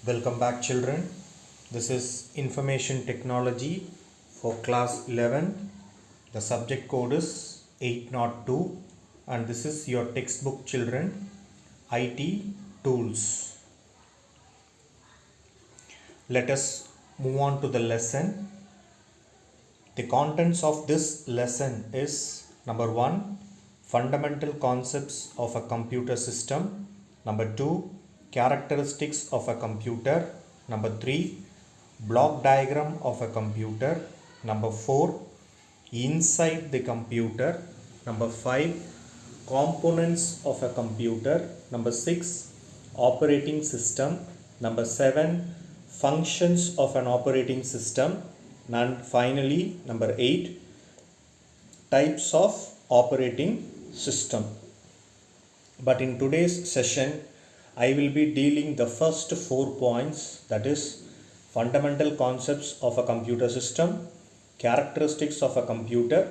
Welcome back, children. This is Information Technology for class 11. The subject code is 802 and this is your textbook, children, IT tools. Let us move on to the lesson. The contents of this lesson is number 1, fundamental concepts of a computer system. Number 2, characteristics of a computer. Number 3, block diagram of a computer. Number 4, inside the computer. Number 5, components of a computer. Number 6, operating system. Number 7, functions of an operating system. And finally, number 8, types of operating system. But in today's session, I will be dealing the first 4 points, that is fundamental concepts of a computer system, characteristics of a computer,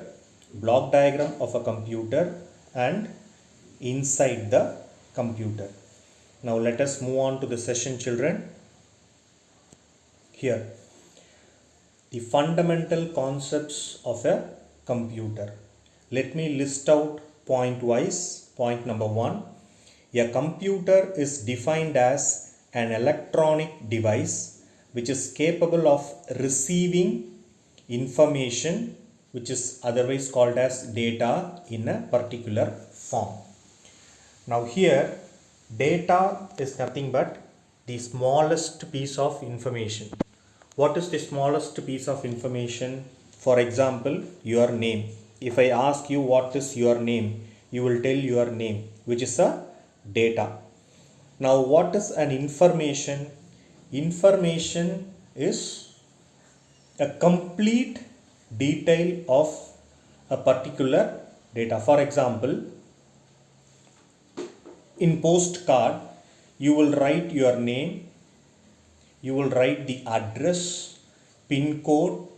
block diagram of a computer, and inside the computer. Now let us move on to the session, children. Here, the fundamental concepts of a computer. Let me list out point wise. Point number 1. A computer is defined as an electronic device which is capable of receiving information, which is otherwise called as data, in a particular form. Now here, data is nothing but the smallest piece of information. What is the smallest piece of information? For example, your name. If I ask you what is your name, you will tell your name, which is a data. Now what is an information? Information is a complete detail of a particular data. For example, in postcard, you will write your name, you will write the address, pin code,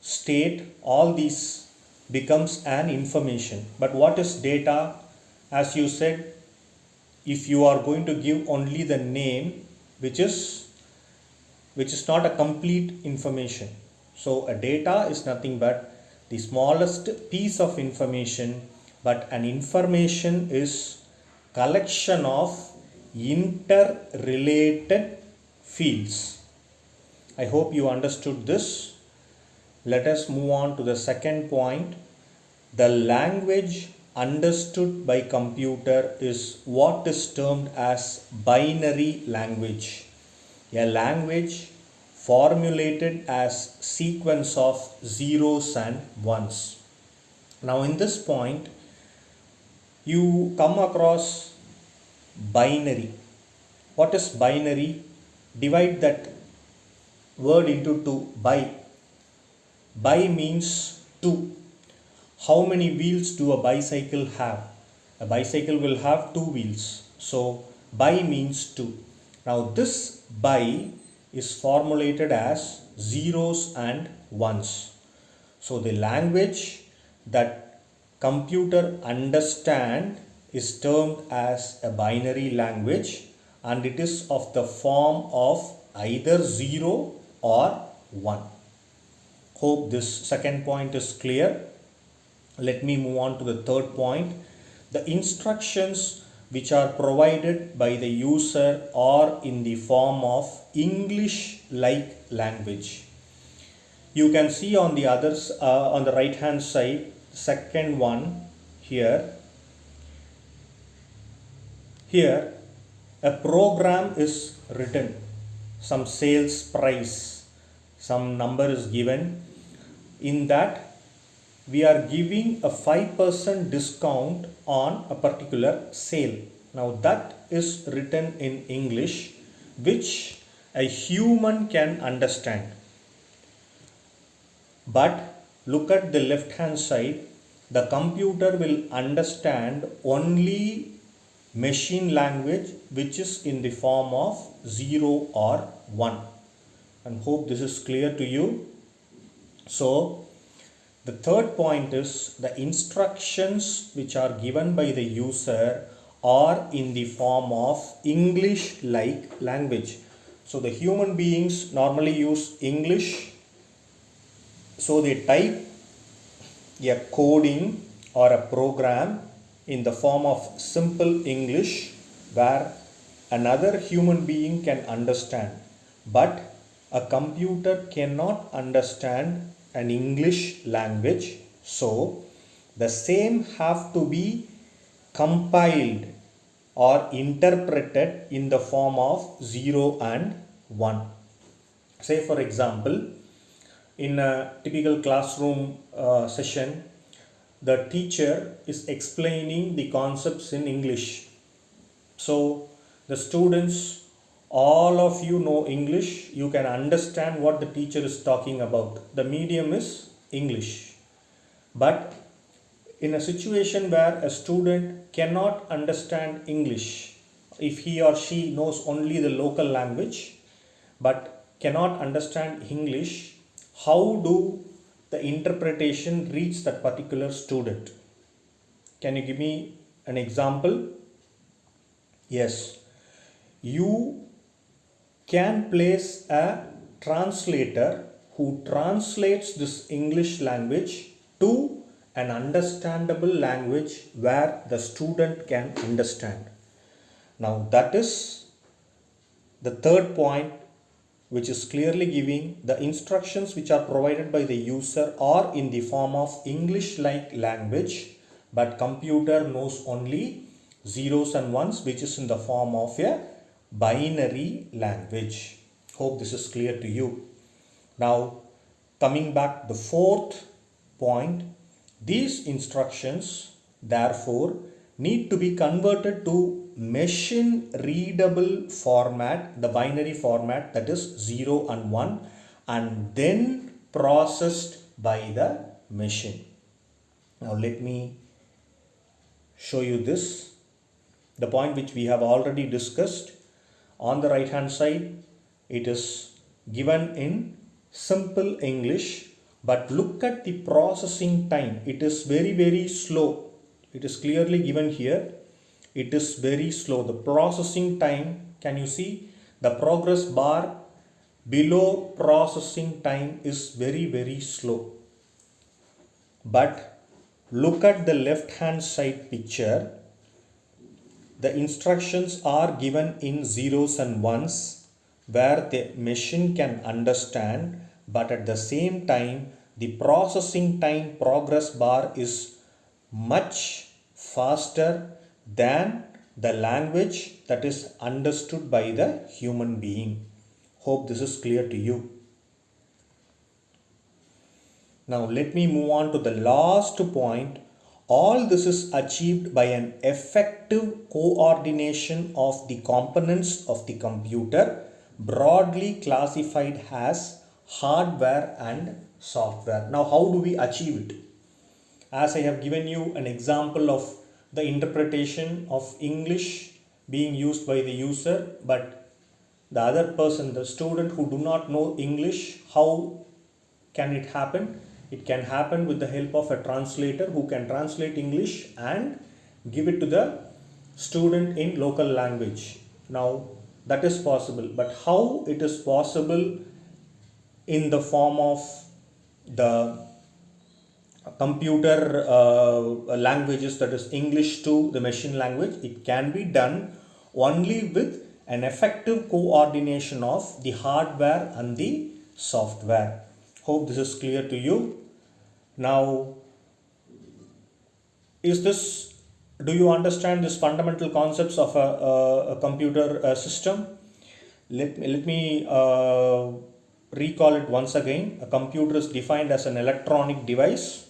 state, all these becomes an information. But what is data? As you said, if you are going to give only the name, which is not a complete information. So a data is nothing but the smallest piece of information, but an information is collection of interrelated fields. I hope you understood this. Let us move on to the second point. The language understood by computer is what is termed as binary language. A language formulated as sequence of zeros and ones. Now in this point, you come across binary. What is binary? Divide that word into 2. Bi means 2. How many wheels do a bicycle have? A bicycle will have 2 wheels. So bi means 2. Now this bi is formulated as zeros and ones. So the language that computer understand is termed as a binary language, and it is of the form of either 0 or 1. Hope this second point is clear. Let me move on to the third point. The instructions which are provided by the user are in the form of English-like language. You can see on the others, on the right hand side, second one here. Here, a program is written. Some sales price, some number is given. In that, we are giving a 5% discount on a particular sale. Now that is written in English, which a human can understand. But look at the left hand side, the computer will understand only machine language, which is in the form of 0 or 1. And hope this is clear to you. So the third point is the instructions which are given by the user are in the form of English-like language. So the human beings normally use English, so they type a coding or a program in the form of simple English where another human being can understand, but a computer cannot understand an English language. So the same have to be compiled or interpreted in the form of 0 and 1. Say for example, in a typical classroom session, the teacher is explaining the concepts in English. So the students, all of you know English, you can understand what the teacher is talking about. The medium is English. But in a situation where a student cannot understand English, if he or she knows only the local language but cannot understand English, how do the interpretation reach that particular student? Can you give me an example? Yes, you can place a translator who translates this English language to an understandable language where the student can understand. Now that is the third point, which is clearly giving the instructions which are provided by the user are in the form of English like language, but computer knows only zeros and ones, which is in the form of a binary language. Hope this is clear to you. Now coming back the fourth point, these instructions therefore need to be converted to machine readable format, the binary format, that is 0 and 1, and then processed by the machine. Now let me show you this, the point which we have already discussed. On the right hand side, it is given in simple English, but look at the processing time. It is very slow. It is clearly given here. It is very slow. The processing time, can you see the progress bar below processing time is very slow. But look at the left hand side picture. The instructions are given in zeros and ones where the machine can understand, but at the same time the processing time progress bar is much faster than the language that is understood by the human being. Hope this is clear to you. Now let me move on to the last point. All this is achieved by an effective coordination of the components of the computer, broadly classified as hardware and software. Now how do we achieve it? As I have given you an example of the interpretation of English being used by the user, but the other person, the student who do not know English, how can it happen? It can happen with the help of a translator who can translate English and give it to the student in local language. Now that is possible, but how it is possible in the form of the computer languages, that is English to the machine language? It can be done only with an effective coordination of the hardware and the software. Hope this is clear to you. Now, do you understand this fundamental concepts of a computer system? Let me recall it once again. A computer is defined as an electronic device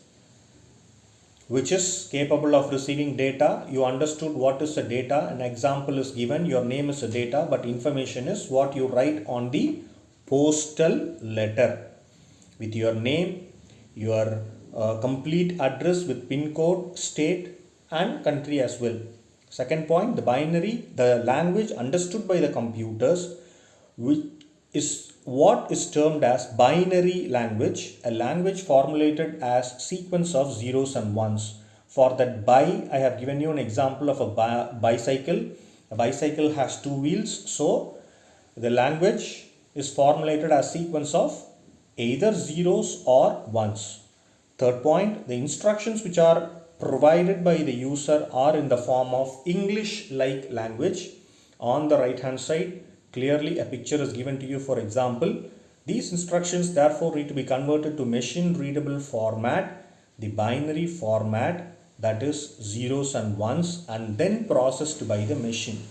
which is capable of receiving data. You understood what is the data. An example is given. Your name is a data, but information is what you write on the postal letter with your name, your complete address with PIN code, state and country as well. Second point, the binary, the language understood by the computers, which is what is termed as binary language, a language formulated as sequence of zeros and ones. For that I have given you an example of a bicycle. A bicycle has two wheels, so The language is formulated as sequence of either zeros or ones. Third point, the instructions which are provided by the user are in the form of English-like language. On the right hand side, clearly a picture is given to you for example. These instructions therefore need to be converted to machine readable format, the binary format, that is zeros and ones, and then processed by the machine.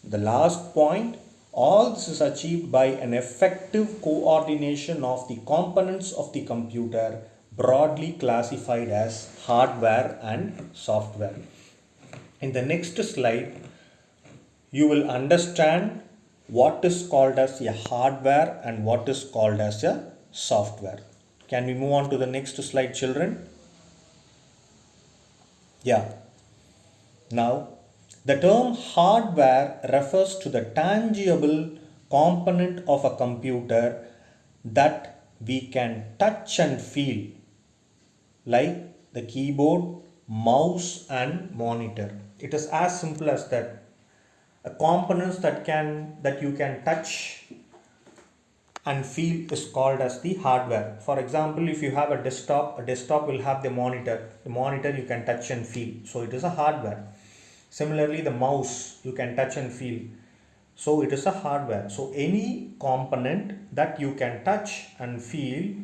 The last point, all this is achieved by an effective coordination of the components of the computer, broadly classified as hardware and software. In the next slide, you will understand what is called as a hardware and what is called as a software. Can we move on to the next slide, children? Yeah. Now, the term hardware refers to the tangible component of a computer that we can touch and feel, like the keyboard, mouse and monitor. It is as simple as that. A components that you can touch and feel is called as the hardware. For example, if you have a desktop will have the monitor. The monitor you can touch and feel, so it is a hardware. Similarly, the mouse you can touch and feel, so it is a hardware. So any component that you can touch and feel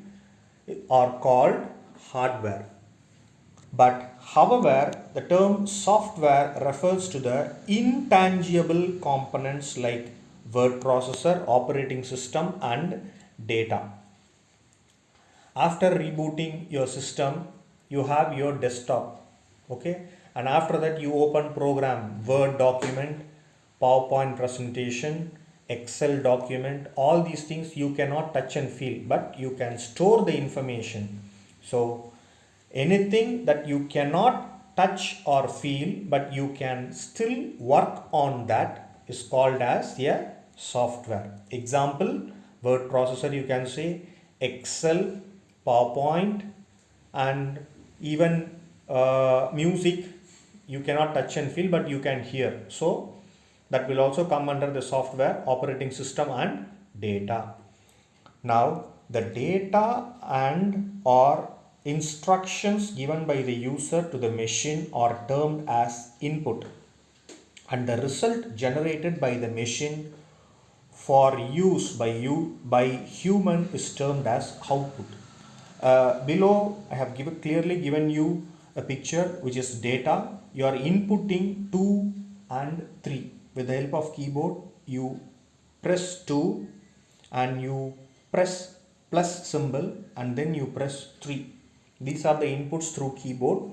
are called hardware. But however, the term software refers to the intangible components like word processor, operating system and data. After rebooting your system, you have your desktop, okay, and after that you open program, Word document, PowerPoint presentation, Excel document. All these things you cannot touch and feel, but you can store the information. So anything that you cannot touch or feel but you can still work on, that is called as a software. Example, word processor you can say, Excel, PowerPoint and even music you cannot touch and feel but you can hear. So that will also come under the software, operating system and data. Now the data and or instructions given by the user to the machine are termed as input, and the result generated by the machine for use by human is termed as output. Below I have clearly given you a picture which is data. You are inputting 2 and 3 with the help of keyboard. You press 2 and you press plus symbol and then you press 3. These are the inputs through keyboard,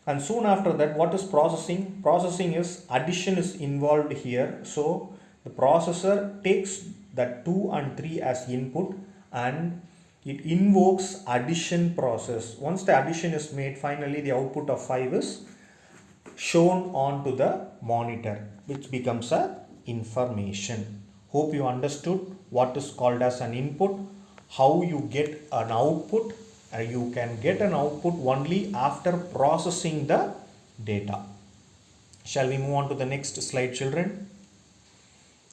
and soon after that what is processing? Processing is addition is involved here. So the processor takes that 2 and 3 as input and it invokes addition process. Once the addition is made, finally the output of 5 is shown onto the monitor, which becomes a information. Hope you understood what is called as an input, how you get an output. You can get an output only after processing the data. Shall we move on to the next slide, children?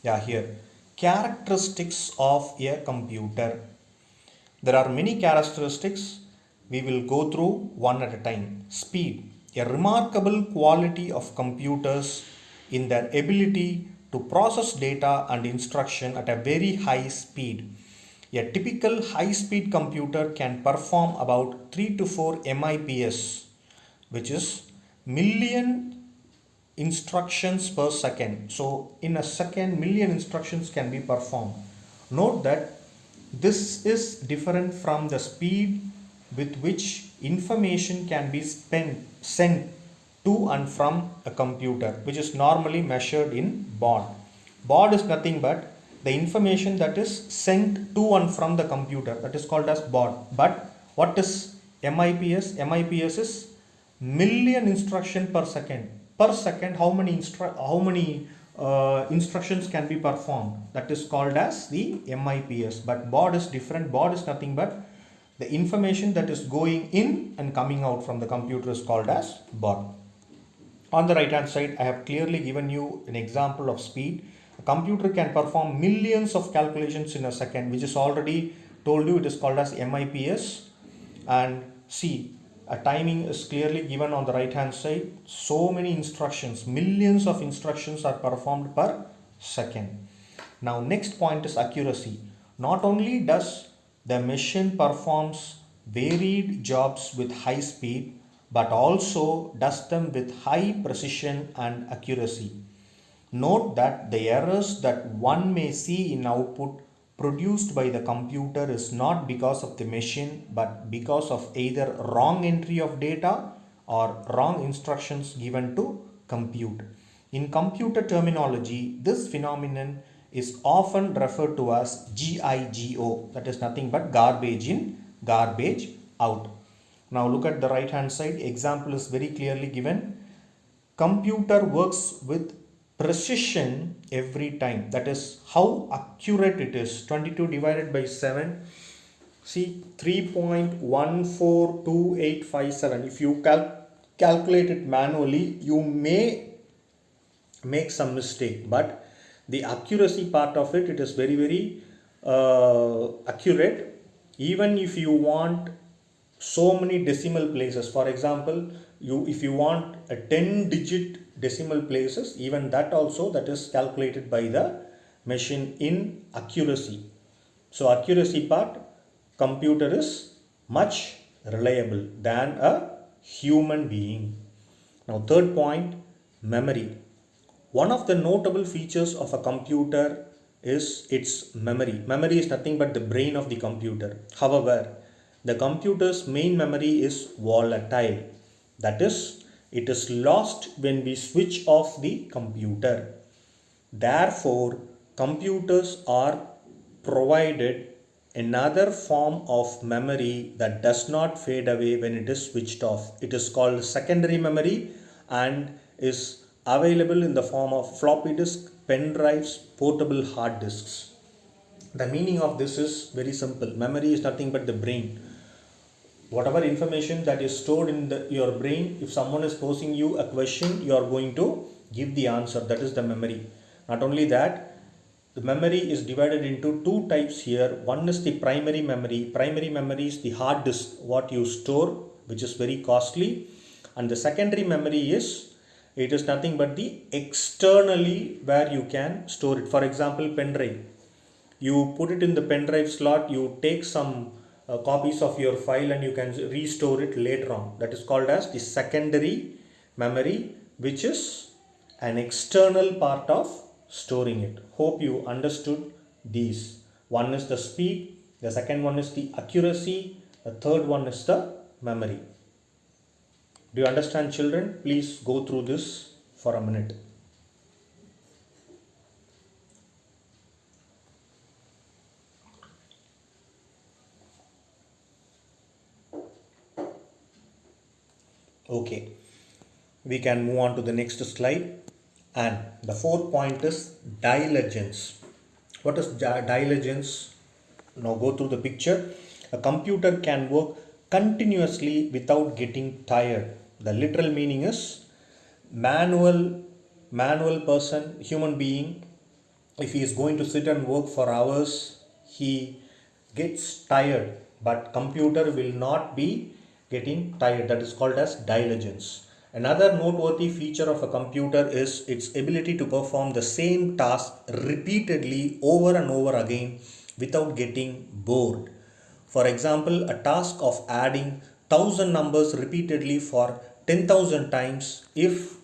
Yeah, here. Characteristics of a computer. There are many characteristics. We will go through one at a time. Speed. A remarkable quality of computers in their ability to process data and instruction at a very high speed. A typical high-speed computer can perform about 3 to 4 MIPS, which is million instructions per second. So in a second, million instructions can be performed. Note that this is different from the speed with which information can be sent to and from a computer, which is normally measured in baud. Baud is nothing but the information that is sent to and from the computer, that is called as baud. But what is MIPS? MIPS is million instruction per second. Per second, how many instructions can be performed? That is called as the MIPS. But baud is different. Baud is nothing but the information that is going in and coming out from the computer is called as baud. On the right hand side, I have clearly given you an example of speed. A computer can perform millions of calculations in a second, which is already told you, it is called as MIPS. And see, a timing is clearly given on the right hand side. So many instructions, millions of instructions are performed per second. Now next point is accuracy. Not only does the machine performs varied jobs with high speed, but also does them with high precision and accuracy. Note that the errors that one may see in output produced by the computer is not because of the machine, but because of either wrong entry of data or wrong instructions given to compute. In computer terminology, this phenomenon is often referred to as GIGO, that is nothing but garbage in, garbage out. Now look at the right hand side, example is very clearly given. Computer works with precision every time, that is how accurate it is. 22 divided by 7, see 3.142857. If you calculate it manually, you may make some mistake, but the accuracy part of it, it is very accurate. Even if you want so many decimal places, for example, if you want a 10 digit decimal places, even that also, that is calculated by the machine in accuracy. So accuracy part, computer is much reliable than a human being. Now third point, memory. One of the notable features of a computer is its memory. Memory is nothing but the brain of the computer. However, the computer's main memory is volatile. That is, it is lost when we switch off the computer. Therefore, computers are provided another form of memory that does not fade away when it is switched off. It is called secondary memory and is available in the form of floppy disk, pen drives, portable hard disks. The meaning of this is very simple. Memory is nothing but the brain. Whatever information that is stored in your brain, if someone is posing you a question, you are going to give the answer. That is the memory. Not only that, the memory is divided into two types here. One is the primary memory. Primary memory is the hard disk, what you store, which is very costly. And the secondary memory is, it is nothing but the externally where you can store it. For example, pen drive. You put it in the pen drive slot, you take some copies of your file and you can restore it later on. That is called as the secondary memory, which is an external part of storing it. Hope you understood these. One is the speed, the second one is the accuracy, the third one is the memory. Do you understand, children? Please go through this for a minute. Okay, we can move on to the next slide. And the fourth point is diligence. What is diligence? Now go through the picture. A computer can work continuously without getting tired. The literal meaning is manual person, human being, if he is going to sit and work for hours, he gets tired, but computer will not be getting tired. That is called as diligence. Another noteworthy feature of a computer is its ability to perform the same task repeatedly over and over again without getting bored. For example, a task of adding 1000 numbers repeatedly for 10,000 times, if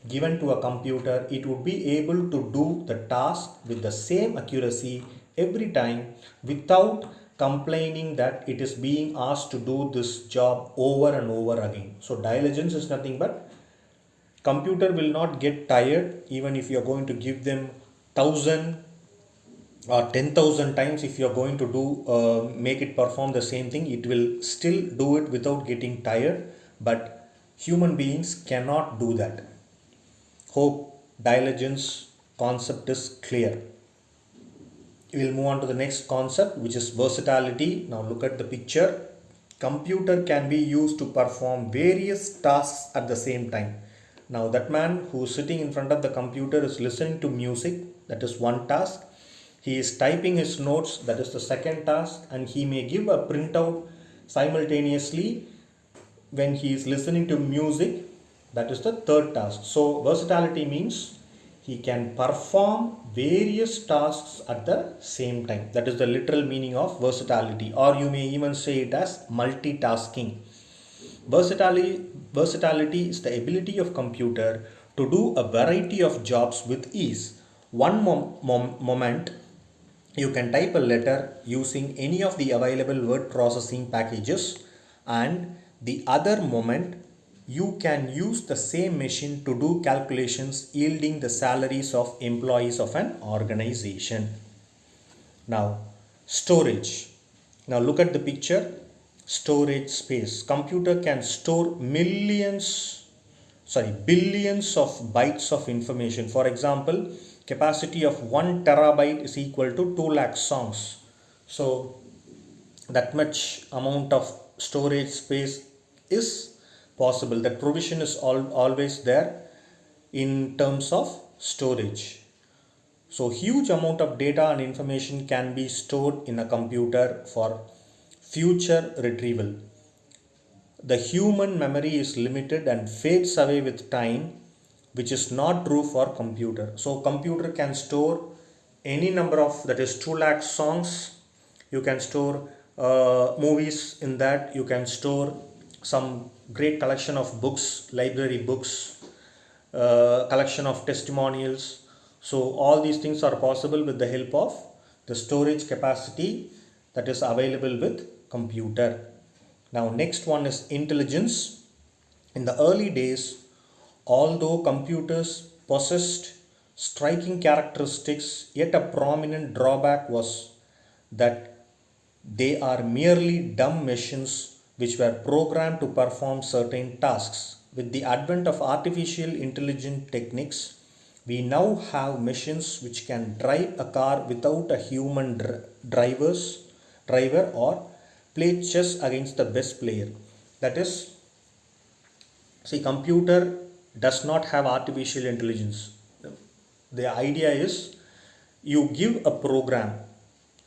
given to a computer, it would be able to do the task with the same accuracy every time without complaining that it is being asked to do this job over and over again. So diligence is nothing but computer will not get tired even if you are going to give them 1000 or 10,000 times. If you are going to do make it perform the same thing, it will still do it without getting tired, but human beings cannot do that. Hope diligence concept is clear. We will move on to the next concept, which is versatility. Now look at the picture. Computer can be used to perform various tasks at the same time. Now that man who is sitting in front of the computer is listening to music. that is one task. He is typing his notes, that is the second task, and he may give a printout simultaneously when he is listening to music, that is the third task. So versatility means he can perform various tasks at the same time. That is the literal meaning of versatility, or you may even say it as multitasking. Versatility is the ability of computer to do a variety of jobs with ease. One moment you can type a letter using any of the available word processing packages, and the other moment you can use the same machine to do calculations yielding the salaries of employees of an organization. Now, storage. Now look at the picture. Storage space. Computer can store billions of bytes of information. For example, capacity of 1 terabyte is equal to 2 lakh songs. So that much amount of storage space is possible. That provision is always there in terms of storage. So huge amount of data and information can be stored in a computer for future retrieval. The human memory is limited and fades away with time, which is not true for computer. So computer can store any number of, that is 2 lakh songs. You can store movies in that. You can store some great collection of books, library books, collection of testimonials. So all these things are possible with the help of the storage capacity that is available with computer. Now next one is intelligence. In the early days, although computers possessed striking characteristics, yet a prominent drawback was that they are merely dumb machines which were programmed to perform certain tasks. With the advent of artificial intelligence techniques, we now have machines which can drive a car without a human driver, or play chess against the best player. That is, see, computer does not have artificial intelligence. The idea is you give a program.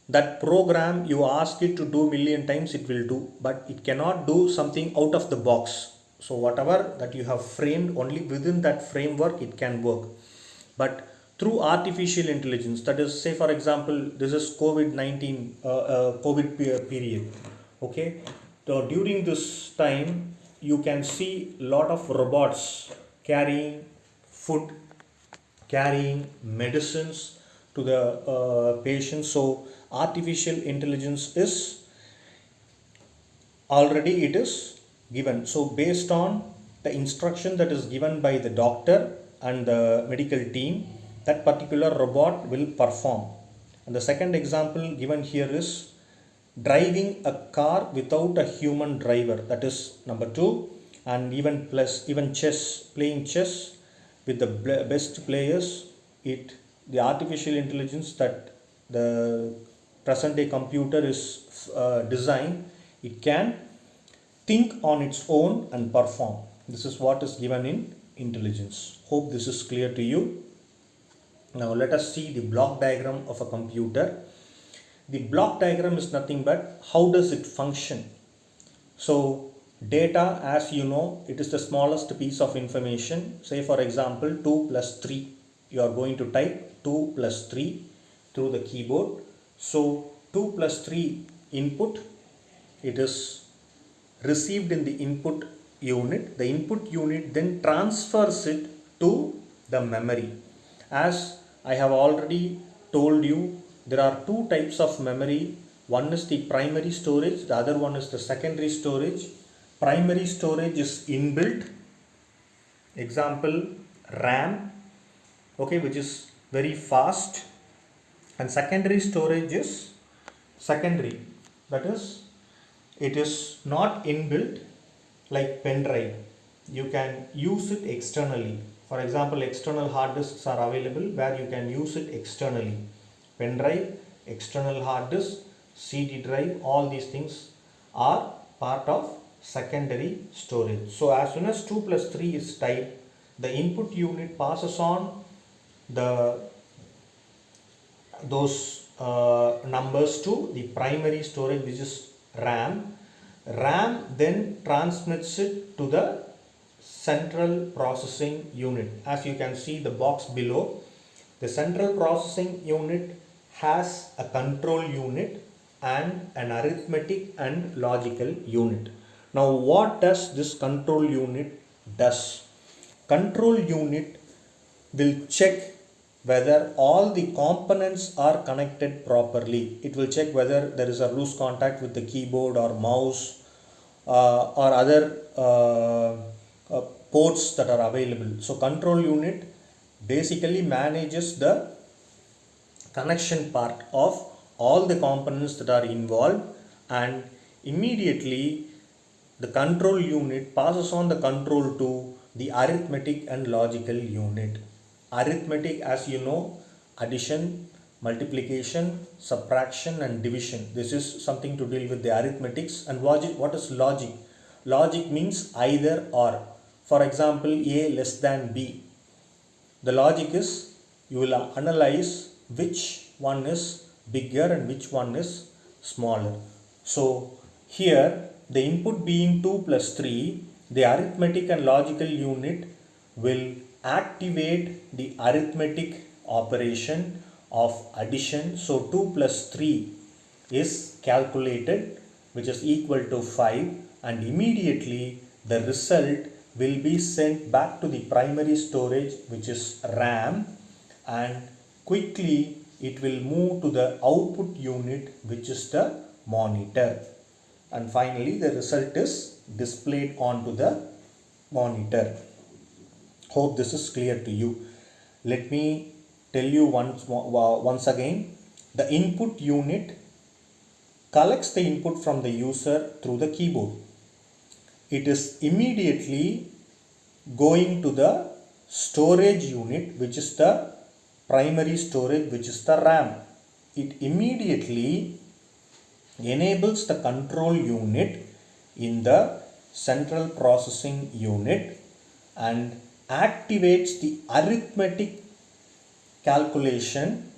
That program you ask it to do million times, it will do, but it cannot do something out of the box. So whatever that you have framed, only within that framework it can work. But through artificial intelligence, that is, say for example, this is COVID-19 COVID period. Okay, so during this time you can see lot of robots carrying food, carrying medicines to the patients. So artificial intelligence is already, it is given. So based on the instruction that is given by the doctor and the medical team, that particular robot will perform. And the second example given here is driving a car without a human driver, that is number 2. And even chess, playing chess with the best players, the artificial intelligence that the present day computer is designed, it can think on its own and perform. This is what is given in intelligence. Hope this is clear to you. Now let us see the block diagram of a computer. The block diagram is nothing but how does it function. So data, as you know, it is the smallest piece of information. Say for example 2 plus 3, you are going to type 2 plus 3 through the keyboard. So 2 plus 3 input, it is received in the input unit. The input unit then transfers it to the memory. As I have already told you, there are two types of memory. One is the primary storage, the other one is the secondary storage. Primary storage is inbuilt, example RAM, okay, which is very fast. And secondary storage is secondary, that is, it is not inbuilt, like pen drive. You can use it externally. For example, external hard disks are available where you can use it externally. Pen drive, external hard disk, CD drive, all these things are part of secondary storage. So as soon as 2 plus 3 is typed, the input unit passes on the those numbers to the primary storage, which is RAM. RAM then transmits it to the central processing unit. As you can see the box below, the central processing unit has a control unit and an arithmetic and logical unit. Now what does this control unit does? Control unit will check whether all the components are connected properly. It will check whether there is a loose contact with the keyboard or mouse or other ports that are available. So control unit basically manages the connection part of all the components that are involved, and immediately the control unit passes on the control to the arithmetic and logical unit. Arithmetic, as you know, addition, multiplication, subtraction and division. This is something to deal with the arithmetics. And what is logic? Logic means either or. For example, A less than B. The logic is you will analyze which one is bigger and which one is smaller. So here the input being 2 plus 3, the arithmetic and logical unit will activate the arithmetic operation of addition. So 2 plus 3 is calculated, which is equal to 5, and immediately the result will be sent back to the primary storage, which is RAM, and quickly it will move to the output unit, which is the monitor, and finally the result is displayed onto the monitor. Hope this is clear to you. Let me tell you once again. The input unit collects the input from the user through the keyboard. It is immediately going to the storage unit, which is the primary storage, which is the RAM. It immediately enables the control unit in the central processing unit and activates the arithmetic calculation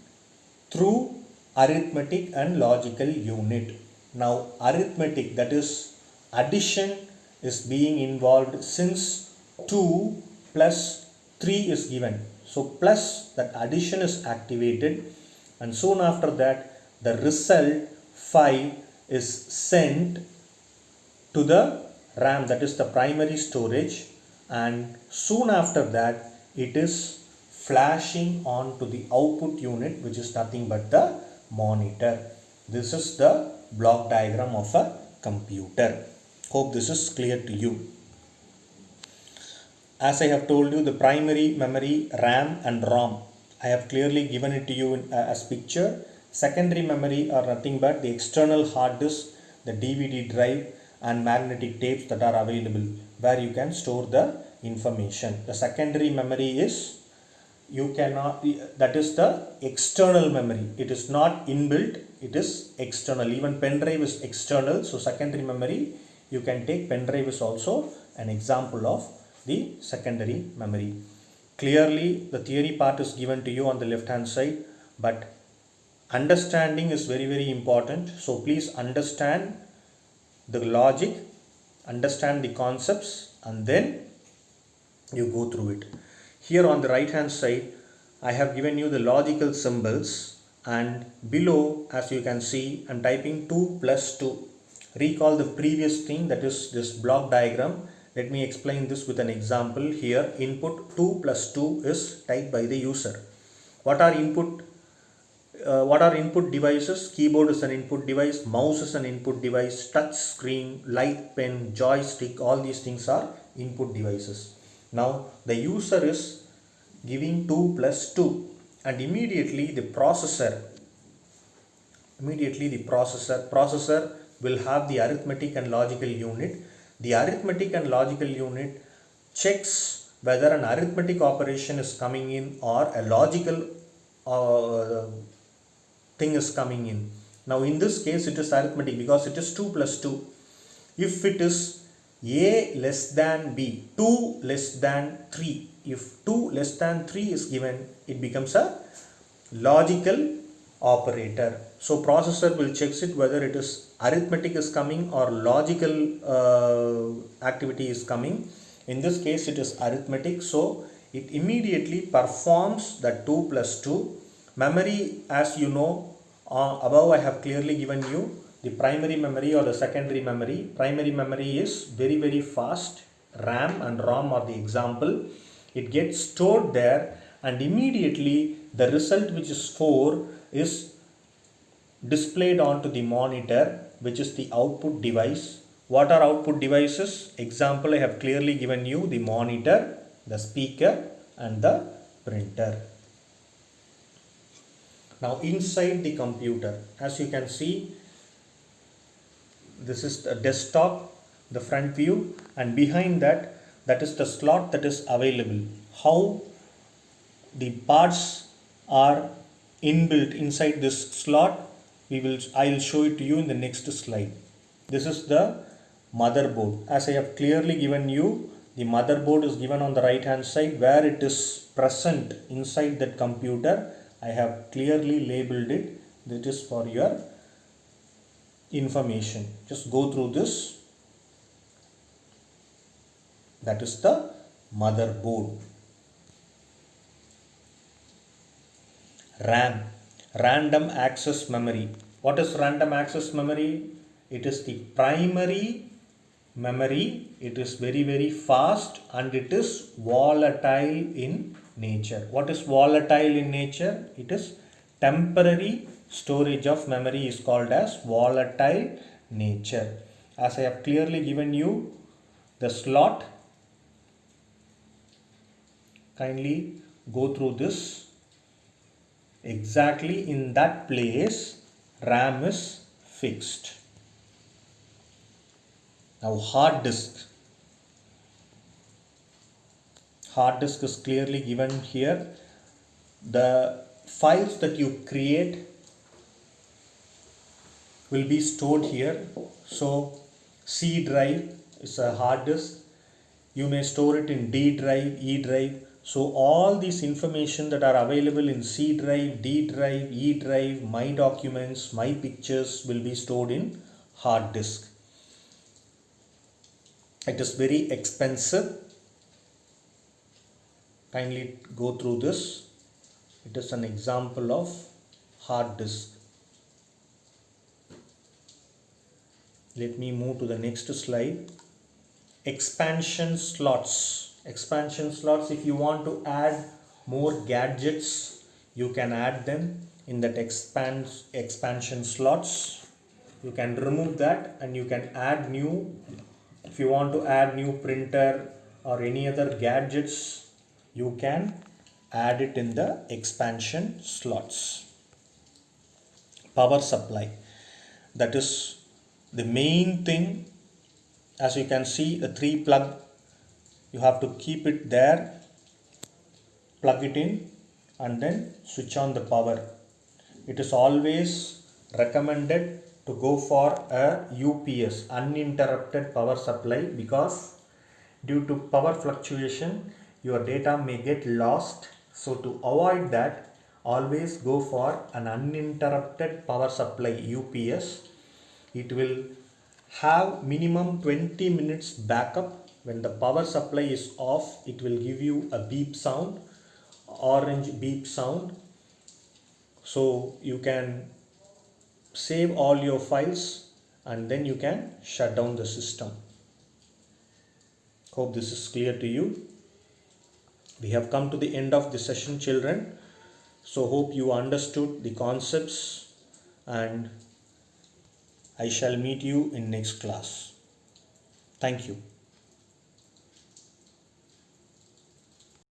through arithmetic and logical unit. Now arithmetic, that is addition, is being involved since 2 plus 3 is given. So plus, that addition is activated, and soon after that the result 5 is sent to the RAM, that is the primary storage, and soon after that it is flashing on to the output unit, which is nothing but the monitor. This is the block diagram of a computer. Hope this is clear to you. As I have told you, the primary memory, RAM and ROM, I have clearly given it to you as picture. Secondary memory are nothing but the external hard disk, the DVD drive and magnetic tapes that are available where you can store the information. The secondary memory is that is the external memory. It is not inbuilt, it is external. Even pen drive is external. So secondary memory, you can take pen drive is also an example of the secondary memory. Clearly the theory part is given to you on the left hand side, but understanding is very important. So please understand the logic, understand the concepts, and then you go through it. Here on the right hand side I have given you the logical symbols, and below, as you can see, I am typing 2 plus 2. Recall the previous thing, that is this block diagram. Let me explain this with an example. Here input 2 plus 2 is typed by the user. What are input devices? Keyboard is an input device, mouse is an input device, touch screen, light pen, joystick, all these things are input devices. Now the user is giving 2 plus 2, and immediately the processor will have the arithmetic and logical unit. The arithmetic and logical unit checks whether an arithmetic operation is coming in or a logical thing is coming in. Now in this case it is arithmetic because it is 2 plus 2. If it is A less than B, 2 less than 3, if 2 less than 3 is given, it becomes a logical operator. So processor will checks it whether it is arithmetic is coming or logical activity is coming. In this case it is arithmetic, so it immediately performs the 2 plus 2. Memory, as you know, above I have clearly given you the primary memory or the secondary memory. Primary memory is very fast. RAM and ROM are the example. It gets stored there, and immediately the result, which is 4, is displayed onto the monitor, which is the output device. What are output devices? Example, I have clearly given you the monitor, the speaker and the printer. Now inside the computer, as you can see, this is the desktop, the front view, and behind that, that is the slot that is available. How the parts are inbuilt inside this slot, I will show it to you in the next slide. This is the motherboard. As I have clearly given you, the motherboard is given on the right hand side where it is present inside that computer. I have clearly labeled it. That is for your information. Just go through this. That is the motherboard. RAM, random access memory. What is random access memory? It is the primary memory. It is very fast and it is volatile in nature. What is volatile in nature? It is temporary storage of memory is called as volatile nature. As I have clearly given you the slot, kindly go through this. Exactly in that place RAM is fixed. Now hard disk. Hard disk is clearly given here. The files that you create will be stored here. So C drive is a hard disk. You may store it in D drive, E drive. So all these information that are available in C drive, D drive, E drive, my documents, my pictures will be stored in hard disk. It is very expensive. Kindly go through this. It is an example of hard disk. Let me move to the next slide. Expansion slots. Expansion slots, if you want to add more gadgets, you can add them in that expansion slots. You can remove that and you can add new. If you want to add new printer or any other gadgets, you can add it in the expansion slots. Power supply, that is the main thing. As you can see, the 3 plug, you have to keep it there, plug it in and then switch on the power. It is always recommended to go for a UPS, uninterrupted power supply, because due to power fluctuation your data may get lost. So to avoid that, always go for an uninterrupted power supply, UPS. It will have minimum 20 minutes backup. When the power supply is off, it will give you a beep sound, orange beep sound. So you can save all your files and then you can shut down the system. Hope this is clear to you. We have come to the end of the session, children. So hope you understood the concepts, and I shall meet you in next class. Thank you.